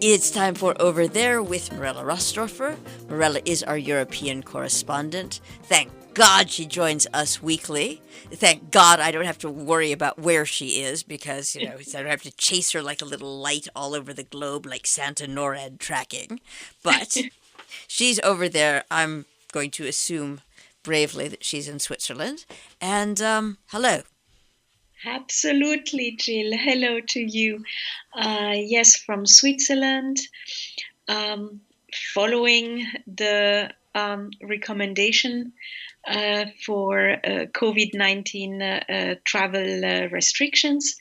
It's time for Over There with Mirella Rastorfer. Mirella is our European correspondent. Thank God she joins us weekly. Thank God I don't have to worry about where she is because, I don't have to chase her like a little light all over the globe like Santa NORAD tracking. But she's over there. I'm going to assume bravely that she's in Switzerland. And hello. Absolutely, Jill. Hello to you. Yes, from Switzerland, um, following the recommendation for COVID-19 travel restrictions,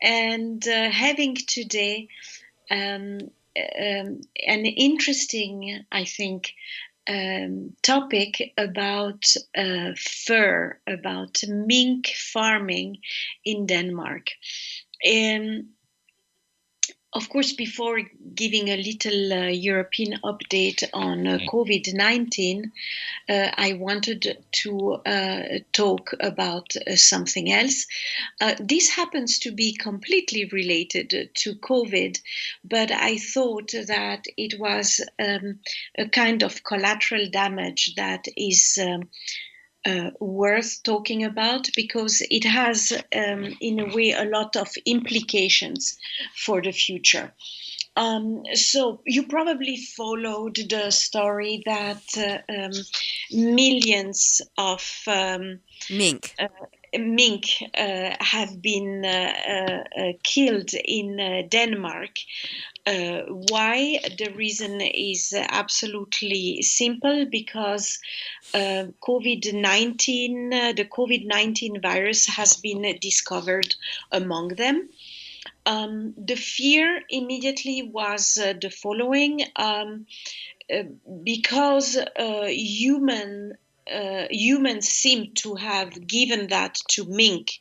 and having today an interesting, I think, topic about fur, about mink farming in Denmark. Um, of course, before giving a little European update on COVID-19, I wanted to talk about something else. This happens to be completely related to COVID, but I thought that it was a kind of collateral damage that is worth talking about because it has, in a way, a lot of implications for the future. So you probably followed the story that millions of Mink. mink have been killed in Denmark. Why? The reason is absolutely simple because COVID-19, the COVID-19 virus has been discovered among them. The fear immediately was the following. Because humans seem to have given that to mink,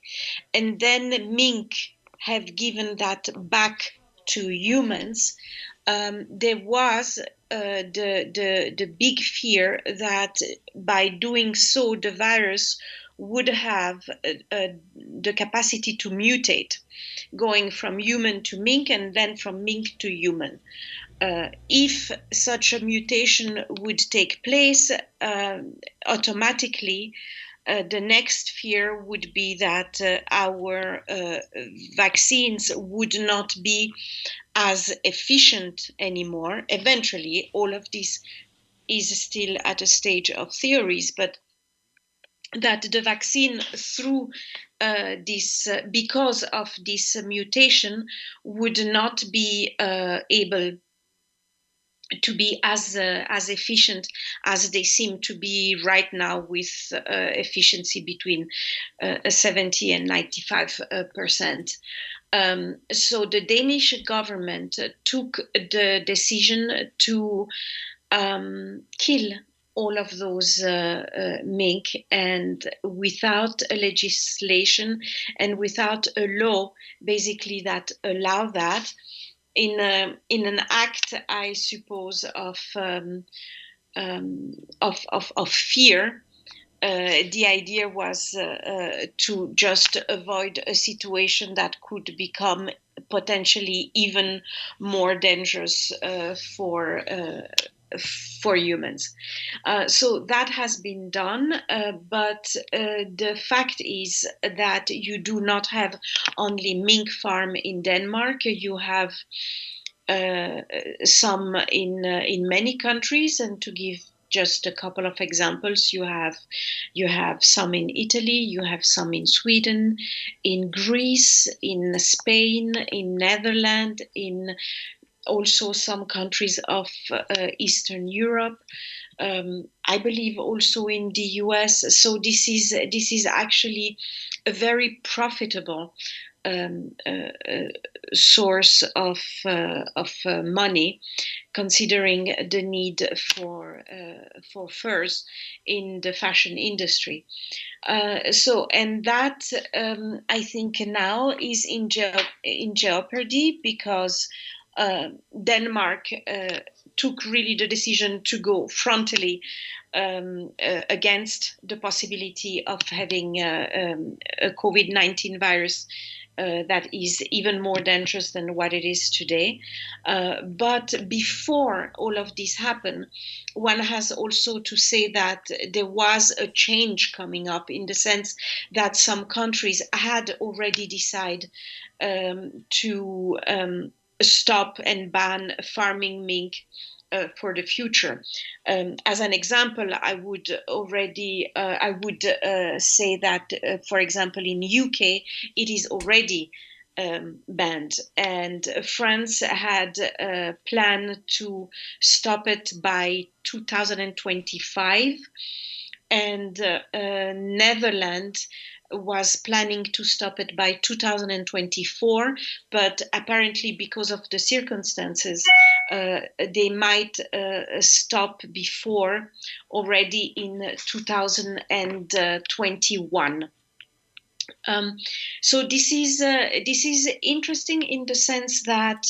and then mink have given that back to humans. There was the big fear that by doing so, the virus would have the capacity to mutate, going from human to mink and then from mink to human. If such a mutation would take place, automatically the next fear would be that our vaccines would not be as efficient anymore. Eventually, all of this is still at a stage of theories, but that the vaccine through because of this mutation would not be able to be as efficient as they seem to be right now, with efficiency between 70 and 95%. So the Danish government took the decision to kill all of those mink, and without a legislation and without a law, basically, that allow that, in an act, I suppose, of fear. The idea was to just avoid a situation that could become potentially even more dangerous for humans. So that has been done, but the fact is that you do not have only mink farm in Denmark. You have some in many countries, and to give just a couple of examples, you have some in Italy, you have some in Sweden, in Greece, in Spain, in Netherlands, in also some countries of Eastern Europe. I believe also in the US. So this is actually a very profitable source of money, considering the need for furs in the fashion industry. And that, I think, now is in jeopardy because Denmark took really the decision to go frontally against the possibility of having a COVID-19 virus that is even more dangerous than what it is today. But before all of this happened, one has also to say that there was a change coming up, in the sense that some countries had already decided to stop and ban farming mink for the future. As an example, I would say that, for example, in UK, it is already banned, and France had planned to stop it by 2025, and Netherlands was planning to stop it by 2024, but apparently because of the circumstances, they might stop before, already in 2021. So this is interesting in the sense that,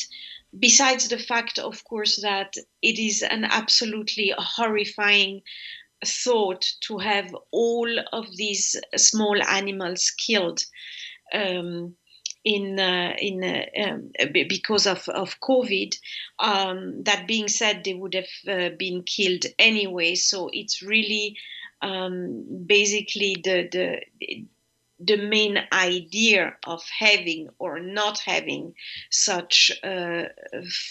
besides the fact, of course, that it is an absolutely horrifying thought to have all of these small animals killed because of COVID. That being said, they would have been killed anyway. So it's really basically the main idea of having or not having such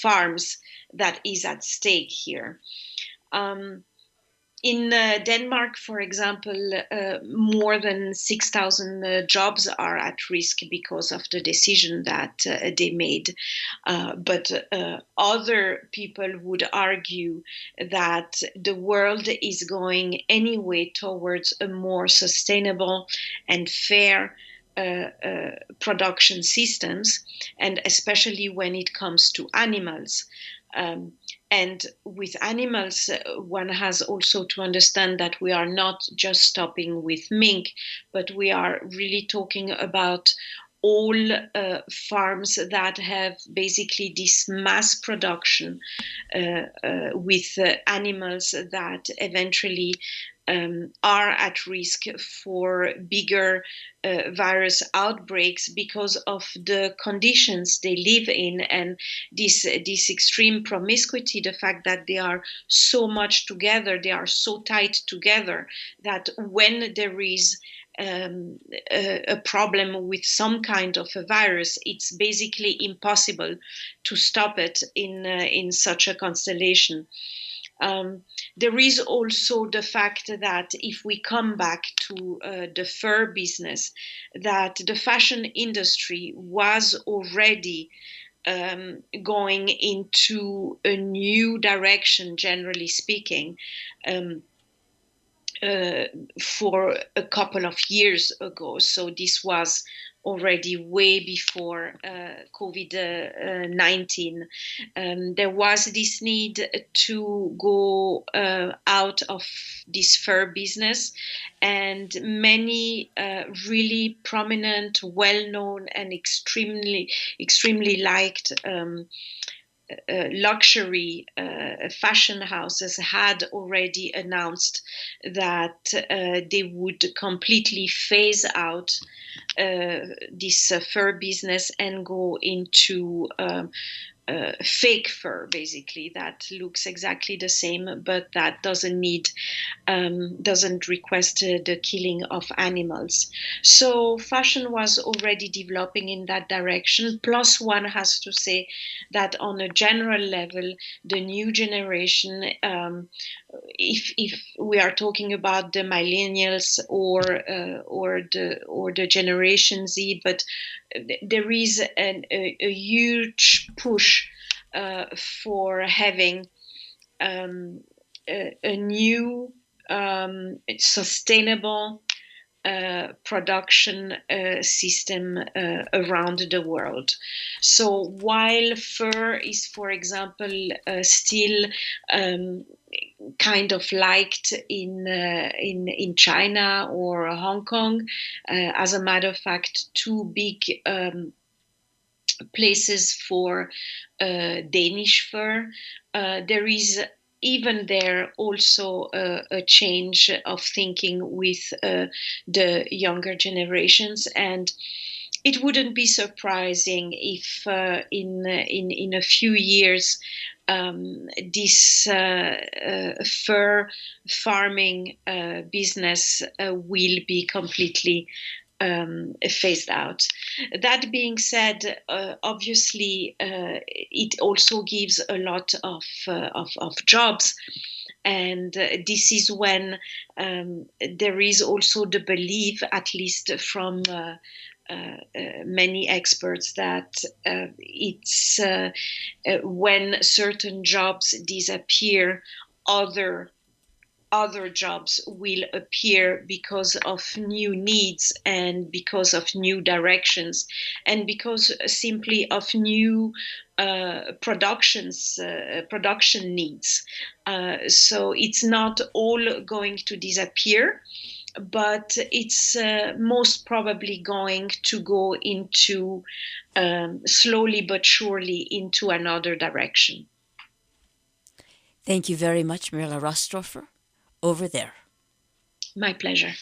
farms that is at stake here. In Denmark, for example, more than 6,000 jobs are at risk because of the decision that they made. But other people would argue that the world is going anyway towards a more sustainable and fair production systems, and especially when it comes to animals. And with animals, one has also to understand that we are not just stopping with mink, but we are really talking about all farms that have basically this mass production with animals that eventually are at risk for bigger virus outbreaks because of the conditions they live in, and this extreme promiscuity, the fact that they are so much together, they are so tight together, that when there is a problem with some kind of a virus, it's basically impossible to stop it in such a constellation. There is also the fact that if we come back to the fur business, that the fashion industry was already going into a new direction, generally speaking, for a couple of years ago. So this was already way before COVID-19. There was this need to go out of this fur business, and many really prominent, well-known, and extremely liked luxury fashion houses had already announced that they would completely phase out this fur business and go into fake fur, basically, that looks exactly the same, but that doesn't request the killing of animals. So fashion was already developing in that direction. Plus, one has to say that on a general level, the new generation, if we are talking about the millennials or the Generation Z, but there is a huge push for having a new sustainable production system around the world. So while fur is, for example, still kind of liked in China or Hong Kong, as a matter of fact, two big places for Danish fur, there is even there also a change of thinking with the younger generations. And it wouldn't be surprising if in a few years this fur farming business will be completely phased out. That being said, obviously, it also gives a lot of jobs. And this is when there is also the belief, at least from many experts, that it's when certain jobs disappear, other jobs will appear because of new needs and because of new directions and because simply of new production needs. So it's not all going to disappear, but it's most probably going to go into slowly but surely into another direction. Thank you very much, Mirella Rastorfer. Over there. My pleasure.